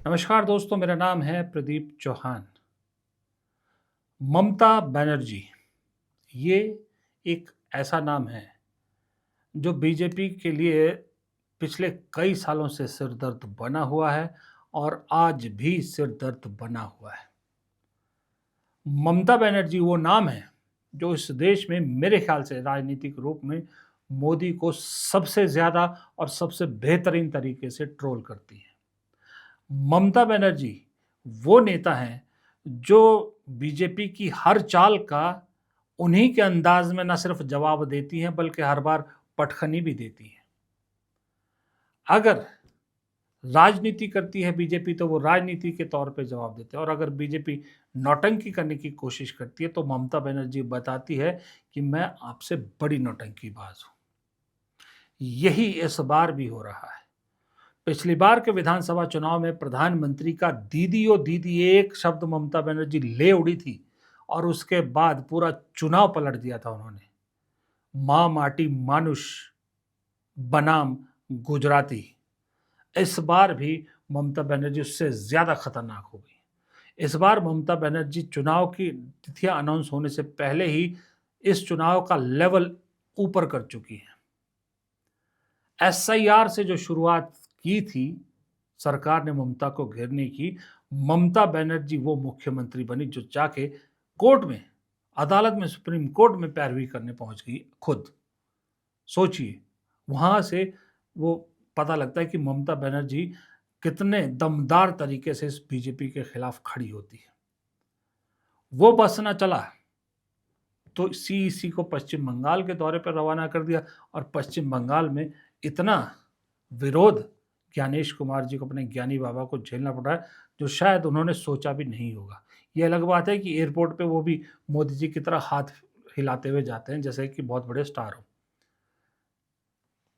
नमस्कार दोस्तों, मेरा नाम है प्रदीप चौहान। ममता बनर्जी ये एक ऐसा नाम है जो बीजेपी के लिए पिछले कई सालों से सिरदर्द बना हुआ है और आज भी सिरदर्द बना हुआ है। ममता बनर्जी वो नाम है जो इस देश में मेरे ख्याल से राजनीतिक रूप में मोदी को सबसे ज़्यादा और सबसे बेहतरीन तरीके से ट्रोल करती है। ममता बनर्जी वो नेता हैं जो बीजेपी की हर चाल का उन्हीं के अंदाज में न सिर्फ जवाब देती हैं बल्कि हर बार पटखनी भी देती हैं। अगर राजनीति करती है बीजेपी तो वो राजनीति के तौर पे जवाब देते हैं, और अगर बीजेपी नौटंकी करने की कोशिश करती है तो ममता बनर्जी बताती है कि मैं आपसे बड़ी नौटंकीबाज हूं। यही इस बार भी हो रहा है। पिछली बार के विधानसभा चुनाव में प्रधानमंत्री का दीदी ओ दीदी एक शब्द ममता बनर्जी ले उड़ी थी और उसके बाद पूरा चुनाव पलट दिया था उन्होंने। मां माटी मानुष बनाम गुजराती। इस बार भी ममता बनर्जी उससे ज्यादा खतरनाक हो गई। इस बार ममता बनर्जी चुनाव की तिथियां अनाउंस होने से पहले ही इस चुनाव का लेवल ऊपर कर चुकी है। एसआईआर से जो शुरुआत की थी सरकार ने ममता को घेरने की, ममता बनर्जी वो मुख्यमंत्री बनी जो जाके कोर्ट में, अदालत में, सुप्रीम कोर्ट में पैरवी करने पहुंच गई खुद। सोचिए, वहां से वो पता लगता है कि ममता बनर्जी कितने दमदार तरीके से इस बीजेपी के खिलाफ खड़ी होती है। वो बस ना चला तो सीईसी को पश्चिम बंगाल के दौरे पर रवाना कर दिया और पश्चिम बंगाल में इतना विरोध ज्ञानेश कुमार जी को, अपने ज्ञानी बाबा को झेलना पड़ रहा है जो शायद उन्होंने सोचा भी नहीं होगा। ये अलग बात है कि एयरपोर्ट पे वो भी मोदी जी की तरह हाथ हिलाते हुए जाते हैं जैसे कि बहुत बड़े स्टार हो।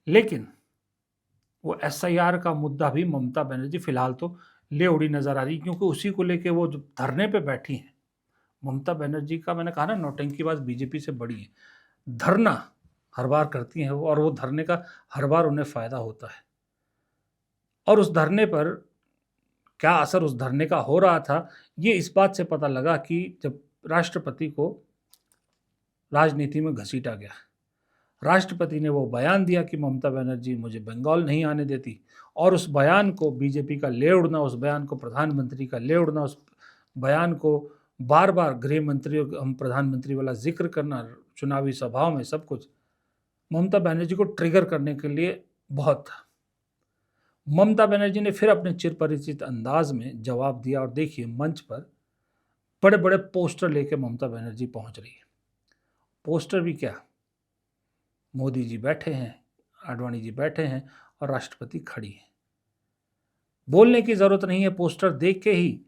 लेकिन वो एसआईआर का मुद्दा भी ममता बनर्जी फिलहाल तो ले उड़ी नजर आ रही, क्योंकि उसी को लेके वो जो धरने पे बैठी हैं। ममता बनर्जी का, मैंने कहा ना, नौटंकीबाज बीजेपी से बड़ी है। धरना हर बार करती हैं वो, और वो धरने का हर बार उन्हें फायदा होता है। और उस धरने पर क्या असर उस धरने का हो रहा था, ये इस बात से पता लगा कि जब राष्ट्रपति को राजनीति में घसीटा गया, राष्ट्रपति ने वो बयान दिया कि ममता बनर्जी मुझे बंगाल नहीं आने देती, और उस बयान को बीजेपी का ले उड़ना, उस बयान को प्रधानमंत्री का ले उड़ना, उस बयान को बार बार गृह मंत्री और हम प्रधानमंत्री वाला जिक्र करना चुनावी सभाओं में, सब कुछ ममता बनर्जी को ट्रिगर करने के लिए बहुत था। ममता बनर्जी ने फिर अपने चिर परिचित अंदाज में जवाब दिया, और देखिए मंच पर बड़े बड़े पोस्टर लेके ममता बनर्जी पहुंच रही है। पोस्टर भी क्या, मोदी जी बैठे हैं, आडवाणी जी बैठे हैं और राष्ट्रपति खड़ी है। बोलने की जरूरत नहीं है, पोस्टर देख के ही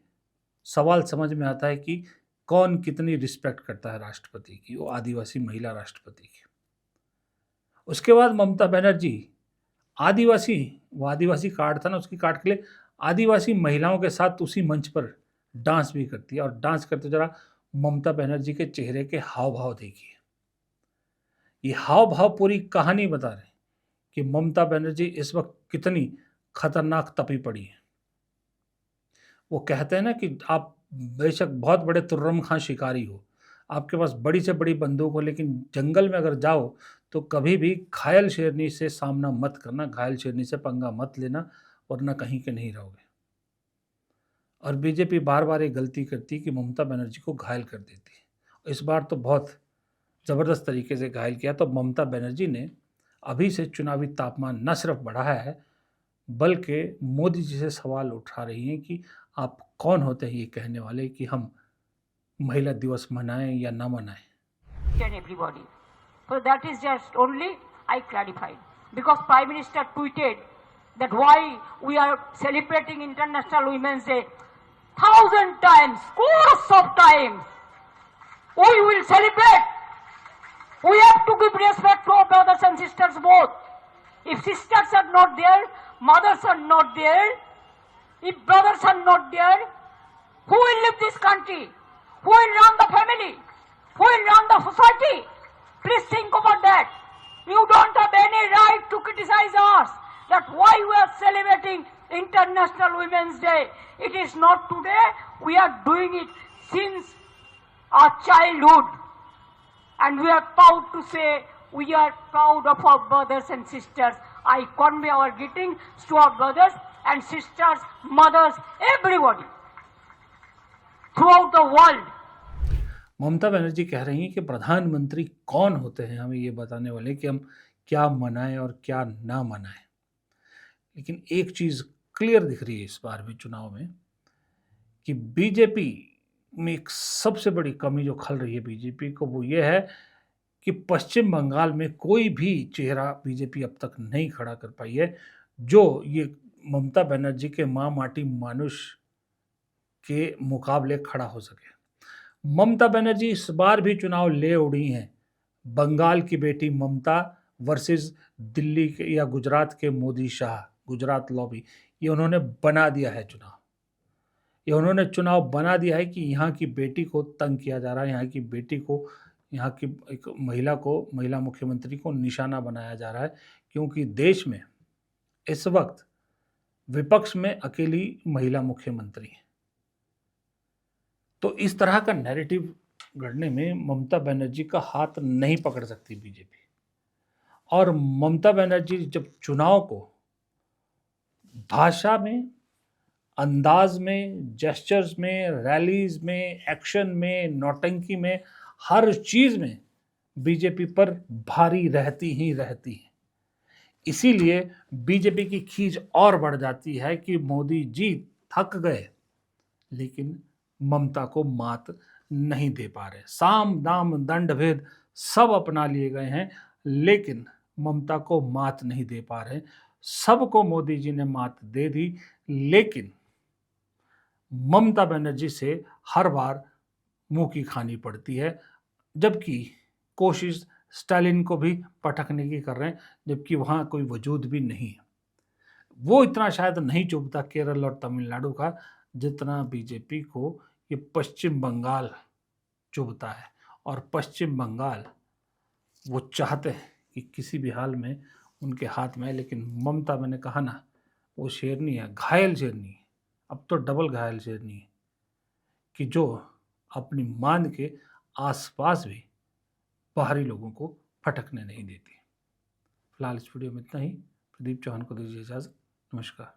सवाल समझ में आता है कि कौन कितनी रिस्पेक्ट करता है राष्ट्रपति की, वो आदिवासी महिला राष्ट्रपति की। उसके बाद ममता बनर्जी वो आदिवासी कार्ड था ना, उसकी कार्ड के लिए आदिवासी महिलाओं के साथ उसी मंच पर डांस भी करती है। और डांस करते जरा ममता बनर्जी के चेहरे के हाव भाव देखिए। ये हाव भाव पूरी कहानी बता रहे हैं कि ममता बनर्जी इस वक्त कितनी खतरनाक तपी पड़ी है। वो कहते हैं ना कि आप बेशक बहुत बड़े तुर्रम खां शिकारी हो, आपके पास बड़ी से बड़ी बंदूक हो, लेकिन जंगल में अगर जाओ तो कभी भी घायल शेरनी से सामना मत करना, घायल शेरनी से पंगा मत लेना, वरना कहीं के नहीं रहोगे। और बीजेपी बार बार ये गलती करती है कि ममता बनर्जी को घायल कर देती है। इस बार तो बहुत ज़बरदस्त तरीके से घायल किया। तो ममता बनर्जी ने अभी से चुनावी तापमान न सिर्फ बढ़ाया है बल्कि मोदी जी से सवाल उठा रही हैं कि आप कौन होते हैं ये कहने वाले कि हम महिला दिवस मनाएं या ना मनाएं। Everybody. So that is just only I clarified, because Prime Minister tweeted that why we are celebrating International Women's Day 1,000 times, scores of times. We will celebrate. We have to give respect to our brothers and sisters both. If sisters are not there, mothers are not there, if brothers are not there, who will live this country? Who will run the family? Who will run the society? Please think about that. You don't have any right to criticize us that why we are celebrating International Women's Day. It is not today. We are doing it since our childhood. And we are proud to say we are proud of our brothers and sisters. I convey our greetings to our brothers and sisters, mothers, everybody throughout the world. Mamata Banerjee कह रही हैं कि प्रधानमंत्री कौन होते हैं हमें ये बताने वाले कि हम क्या मनाएं और क्या ना मनाएं। लेकिन एक चीज़ क्लियर दिख रही है इस बार भी चुनाव में कि बीजेपी में एक सबसे बड़ी कमी जो खल रही है बीजेपी को वो ये है कि पश्चिम बंगाल में कोई भी चेहरा बीजेपी अब तक नहीं खड़ा कर पाई है जो ये ममता बनर्जी के माँ माटी मानुष के मुकाबले खड़ा हो सके। ममता बनर्जी इस बार भी चुनाव ले उड़ी हैं। बंगाल की बेटी ममता वर्सेस दिल्ली के या गुजरात के मोदी शाह, गुजरात लॉबी, ये उन्होंने बना दिया है चुनाव। ये उन्होंने चुनाव बना दिया है कि यहाँ की बेटी को तंग किया जा रहा है, यहाँ की बेटी को, यहाँ की एक महिला मुख्यमंत्री को निशाना बनाया जा रहा है, क्योंकि देश में इस वक्त विपक्ष में अकेली महिला मुख्यमंत्री है। तो इस तरह का नैरेटिव गढ़ने में ममता बनर्जी का हाथ नहीं पकड़ सकती बीजेपी। और ममता बनर्जी जब चुनाव को भाषा में, अंदाज में, जेस्चर्स में, रैलीज में, एक्शन में, नौटंकी में, हर चीज में बीजेपी पर भारी रहती ही रहती है। इसीलिए बीजेपी की खींच और बढ़ जाती है कि मोदी जी थक गए लेकिन ममता को मात नहीं दे पा रहे। साम दाम दंड भेद सब अपना लिए गए हैं लेकिन ममता को मात नहीं दे पा रहे। सबको मोदी जी ने मात दे दी लेकिन ममता बनर्जी से हर बार मुंह की खानी पड़ती है। जबकि कोशिश स्टालिन को भी पटकने की कर रहे हैं जबकि वहाँ कोई वजूद भी नहीं है। वो इतना शायद नहीं चुभता केरल और तमिलनाडु का जितना बीजेपी को ये पश्चिम बंगाल चुभता है। और पश्चिम बंगाल वो चाहते हैं कि किसी भी हाल में उनके हाथ में है। लेकिन ममता, मैंने कहा ना, वो शेरनी है, घायल शेरनी है, अब तो डबल घायल शेरनी है कि जो अपनी मान के आसपास भी बाहरी लोगों को फटकने नहीं देती। फिलहाल इस वीडियो में इतना ही। प्रदीप चौहान को दीजिए इजाज़त। नमस्कार।